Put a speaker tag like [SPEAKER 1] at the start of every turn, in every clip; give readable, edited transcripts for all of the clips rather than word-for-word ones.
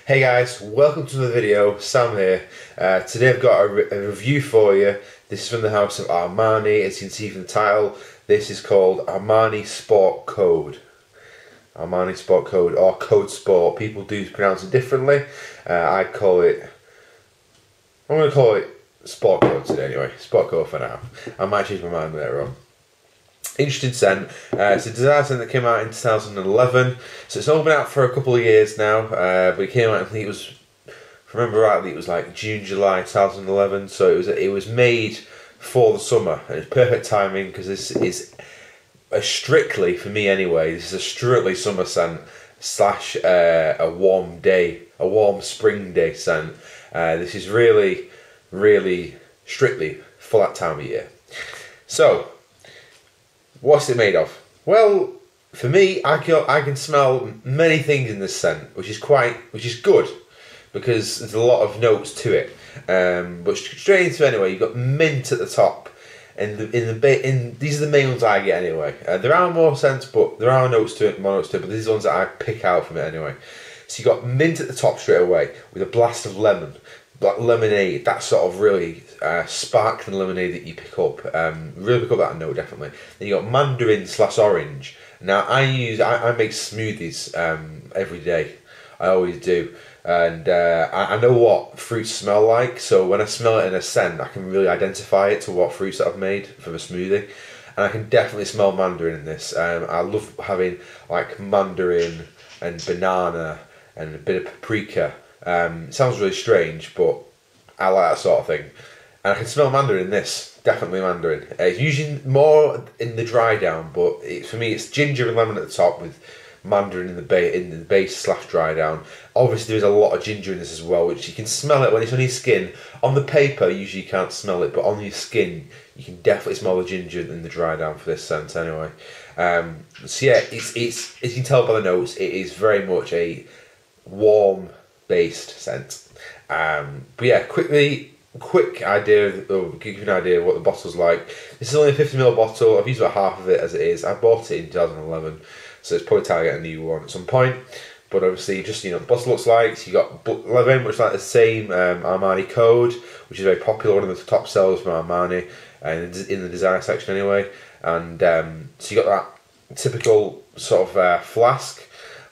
[SPEAKER 1] Hey guys, welcome to the video. Sam here. Today I've got a review for you. This is from the house of Armani. As you can see from the title, this is called Armani Sport Code. Armani Sport Code, or Code Sport. People do pronounce it differently. I'm going to call it Sport Code today anyway. Sport Code for now. I might change my mind later on. Interesting scent. It's a design scent that came out in 2011, so it's only been out for a couple of years now, but it came out, I think it was, if I remember rightly, it was like June, July 2011, so it was made for the summer, and it's perfect timing because this is strictly, for me anyway, this is a strictly summer scent slash a warm spring day scent. This is really, really strictly for that time of year. So, what's it made of? Well, for me, I can smell many things in this scent, which is good because there's a lot of notes to it. But straight into it anyway, you've got mint at the top, and these are the main ones I get anyway. There are more scents, but there are notes to it, more notes to it. But these are the ones that I pick out from it anyway. So you have got mint at the top straight away with a blast of lemon. Like lemonade, that sort of really sparkling lemonade that you pick up, really pick up that note definitely. Then you got mandarin / orange. Now I make smoothies every day, I always do, and I know what fruits smell like. So when I smell it in a scent, I can really identify it to what fruits that I've made from a smoothie, and I can definitely smell mandarin in this. I love having like mandarin and banana and a bit of paprika. It sounds really strange, but I like that sort of thing. And I can smell mandarin in this, definitely mandarin. It's usually more in the dry down, but for me it's ginger and lemon at the top with mandarin in the base / dry down. Obviously there's a lot of ginger in this as well, which you can smell it when it's on your skin. On the paper usually you can't smell it, but on your skin you can definitely smell the ginger in the dry down for this scent anyway. So yeah, it's as you can tell by the notes, it is very much a warm based scent. But yeah, quick idea, or give you an idea of what the bottle's like. This is only a 50ml bottle. I've used about half of it as it is. I bought it in 2011, so it's probably time to get a new one at some point. But obviously, just the bottle looks like. So you got very much like the same Armani Code, which is very popular, one of the top sellers from Armani, and in the design section anyway. And so you got that typical sort of flask,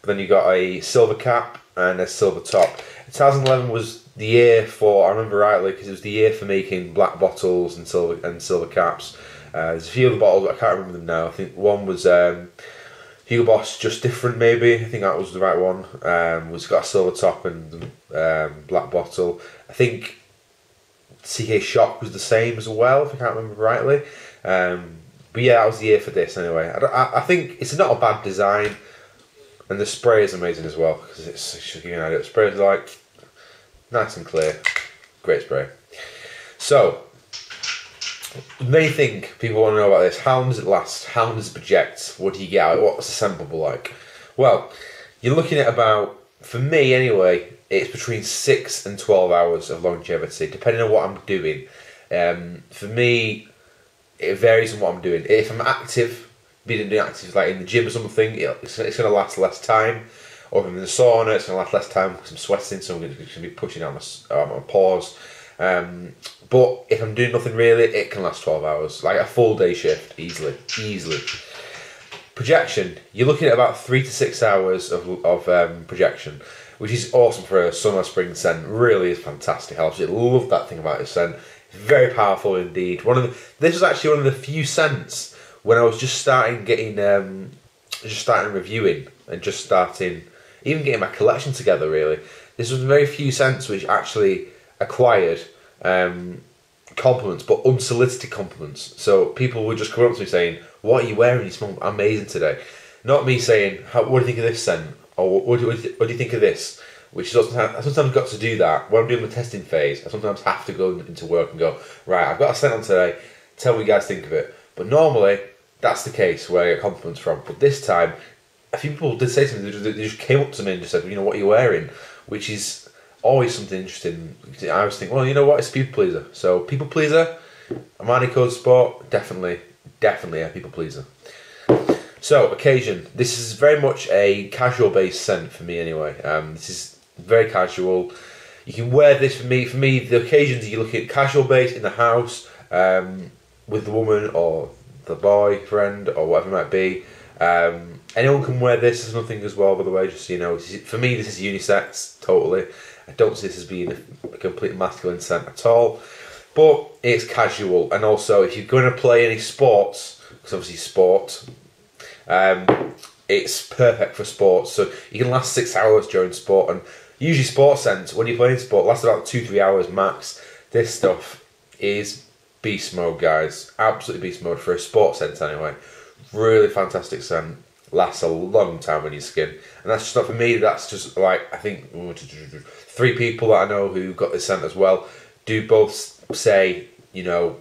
[SPEAKER 1] but then you got a silver cap and a silver top. 2011 was the year for, I remember rightly, because it was the year for making black bottles and silver caps. There's a few other bottles, but I can't remember them now. I think one was Hugo Boss Just Different, maybe. I think that was the right one. It's got a silver top and black bottle. I think CK Shock was the same as well, if I can't remember rightly. But yeah, that was the year for this anyway. I think it's not a bad design. And the spray is amazing as well, because it's just giving you an idea. The spray is like nice and clear, great spray. So, the main thing people want to know about this: how long does it last? How long does it project? What do you get out of it? What's the scent bubble like? Well, you're looking at about, for me anyway, it's between 6 and 12 hours of longevity, depending on what I'm doing. For me, it varies on what I'm doing. If I'm active, being active like in the gym or something, it's going to last less time. Or if I'm in the sauna, it's going to last less time because I'm sweating, so I'm going to be pushing out my pores. But if I'm doing nothing really, it can last 12 hours, like a full day shift, easily. Projection, you're looking at about 3 to 6 hours of projection, which is awesome for a summer spring scent. Really is fantastic. I absolutely love that thing about this scent. It's very powerful indeed. This was actually one of the few scents when I was just starting reviewing and just starting even getting my collection together really. This was very few scents which actually acquired compliments, but unsolicited compliments. So people would just come up to me saying, "What are you wearing? You smell amazing today." Not me saying, "What do you think of this scent?" Or what do you think of this? Which is I sometimes got to do that when I'm doing the testing phase. I sometimes have to go into work and go, "Right, I've got a scent on today. Tell me what you guys think of it." But normally that's the case where I get compliments from. But this time, a few people did say to me, they just came up to me and just said, "What are you wearing?" Which is always something interesting. I always think, well, you know what, it's a people pleaser. So people pleaser, Armani Code Sport, definitely a people pleaser. So occasion, this is very much a casual based scent for me anyway. This is very casual. You can wear this for me. For me, the occasions you look at casual base in the house with the woman or the boyfriend or whatever it might be. Anyone can wear this. There's nothing as well, by the way. Just so you know, for me, this is unisex totally. I don't see this as being a complete masculine scent at all. But it's casual, and also if you're going to play any sports, because obviously sport, it's perfect for sports. So you can last 6 hours during sport, and usually sports scents, when you're playing sport, lasts about 2-3 hours max. This stuff is beast mode, guys. Absolutely beast mode for a sports scent anyway. Really fantastic scent. Lasts a long time on your skin. And that's just not for me, that's just like, I think 3 people that I know who got this scent as well do both say, you know,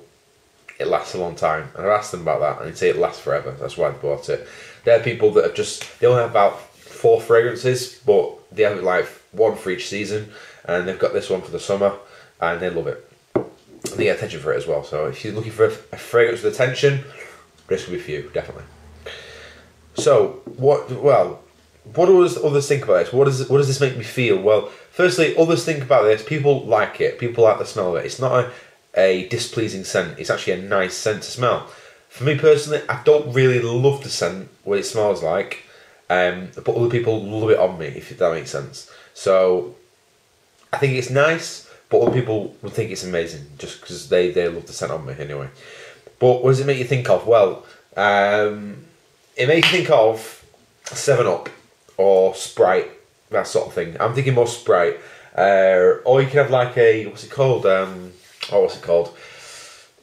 [SPEAKER 1] it lasts a long time. And I've asked them about that, and they say it lasts forever. That's why they bought it. They're people that have they only have about 4 fragrances, but they have like 1 for each season, and they've got this one for the summer, and they love it. And they get attention for it as well. So if you're looking for a fragrance with attention, this will be for you, definitely. So what do others think about this? What does this make me feel? Well, firstly, others think about this. People like it. People like the smell of it. It's not a displeasing scent. It's actually a nice scent to smell. For me personally, I don't really love the scent, what it smells like, but other people love it on me, if that makes sense. So I think it's nice, but other people would think it's amazing just because they love the scent on me anyway. But what does it make you think of? Well, it makes you think of 7-Up or Sprite, that sort of thing. I'm thinking more Sprite. Or you can have like what's it called? What's it called?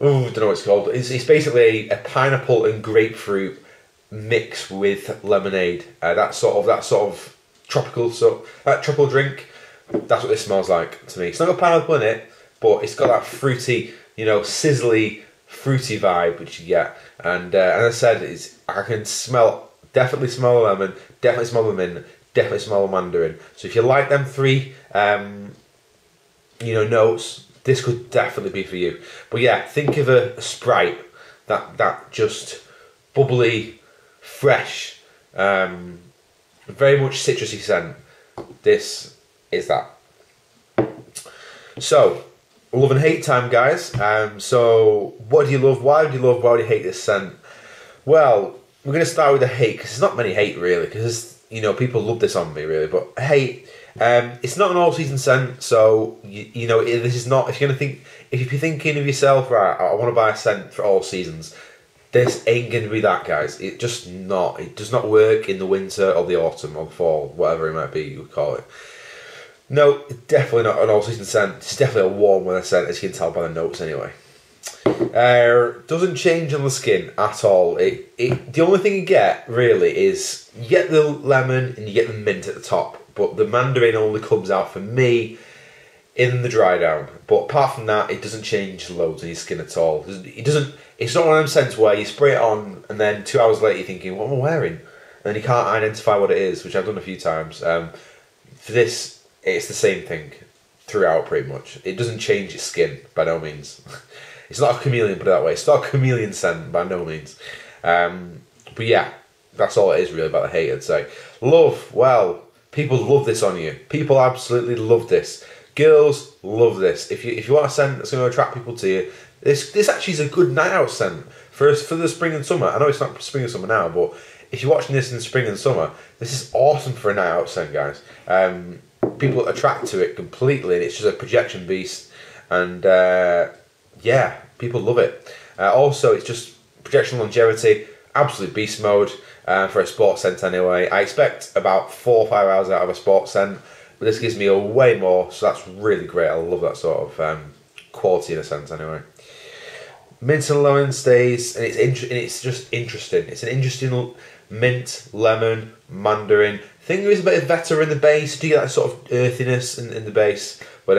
[SPEAKER 1] Oh, I don't know what it's called. It's basically a pineapple and grapefruit mix with lemonade. That sort of tropical drink. That's what this smells like to me. It's not got pineapple in it, but it's got that fruity, you know, sizzly, fruity vibe which you get. And as I said, I can definitely smell the lemon, definitely smell the mint, definitely smell the mandarin. So if you like them 3, notes, this could definitely be for you. But yeah, think of a Sprite, that just bubbly, fresh, very much citrusy scent. This is that. So, love and hate time, guys. So, what do you love? Why do you love? Why do you hate this scent? Well, we're going to start with the hate, because there's not many hate really, because people love this on me really. But hate, it's not an all-season scent, so this is not. If you're thinking of yourself, right, I want to buy a scent for all seasons, this ain't going to be that, guys. It does not work in the winter or the autumn or the fall, whatever it might be you would call it. No, definitely not an all-season scent. It's definitely a warm weather scent, as you can tell by the notes anyway. Doesn't change on the skin at all. The only thing you get really is you get the lemon and you get the mint at the top, but the mandarin only comes out for me in the dry down. But apart from that, it doesn't change loads on your skin at all. It's not one of them scents where you spray it on and then 2 hours later you're thinking, what am I wearing? And then you can't identify what it is, which I've done a few times. For this, it's the same thing throughout pretty much. It doesn't change your skin by no means. It's not a chameleon, put it that way. It's not a chameleon scent by no means. But yeah, that's all it is really about the hate, I'd say. Love, well, people love this on you. People absolutely love this. Girls love this. If you want a scent that's going to attract people to you, this actually is a good night out scent for the spring and summer. I know it's not spring and summer now, but if you're watching this in the spring and summer, this is awesome for a night out scent, guys. People attract to it completely, and it's just a projection beast. And yeah, people love it. Also, it's just projection longevity, absolute beast mode for a sports scent anyway. I expect about 4 or 5 hours out of a sports scent, but this gives me a way more, so that's really great. I love that sort of quality in a scent anyway. Mint and lemon stays, and it's just interesting. It's an interesting mint, lemon, mandarin. I think there is a bit of vetiver in the base. Do you get that sort of earthiness in the base? But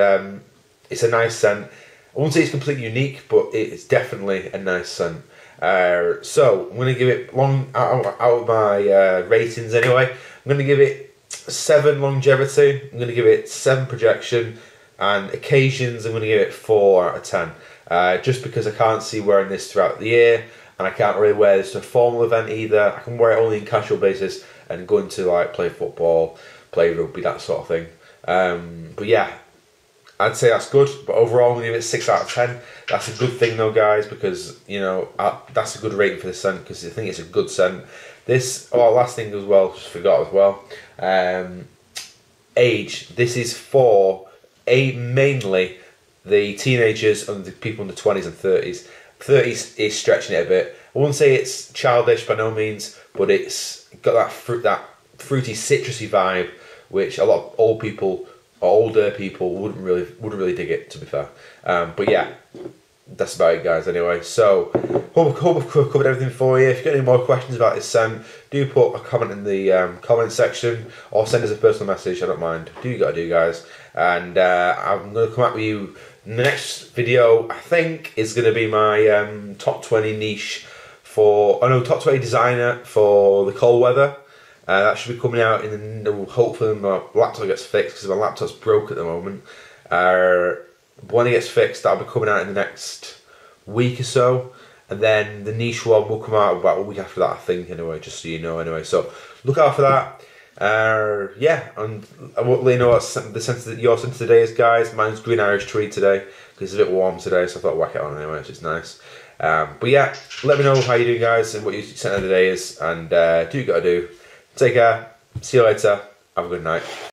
[SPEAKER 1] it's a nice scent. I won't say it's completely unique, but it's definitely a nice scent. So I'm going to give it out of my ratings anyway. I'm going to give it 7 longevity. I'm going to give it 7 projection, and occasions I'm going to give it 4 out of 10. Just because I can't see wearing this throughout the year, and I can't really wear this to a formal event either. I can wear it only in casual basis and go into like play football, play rugby, that sort of thing. But yeah, I'd say that's good, but overall I'm going to give it 6 out of 10. That's a good thing though, guys, because, you know, that's a good rating for this scent, because I think it's a good scent. This, last thing as well, just forgot as well, age. This is for mainly the teenagers and the people in the 20s and 30s. 30s is stretching it a bit. I wouldn't say it's childish by no means, but it's got that fruity, citrusy vibe, which a lot of older people wouldn't really dig it, to be fair. But yeah, that's about it, guys. Anyway, so hope I've covered everything for you. If you've got any more questions about this scent, do put a comment in the comment section, or send us a personal message. I don't mind. Do you gotta do, guys? And I'm gonna come up with you. The next video, I think, is gonna be my top 20 niche top 20 designer for the cold weather. That should be coming out hopefully my laptop gets fixed, because my laptop's broke at the moment. When it gets fixed, that'll be coming out in the next week or so, and then the niche one will come out about a week after that, I think, anyway, just so you know. Anyway, so look out for that. Yeah, and I won't let you know what your scent today is, guys. Mine's Green Irish Tree today, because it's a bit warm today, so I thought I'd whack it on anyway, which is nice. But yeah, let me know how you doing, guys, and what your scent of the day is, and do what you gotta do. Take care, see you later, have a good night.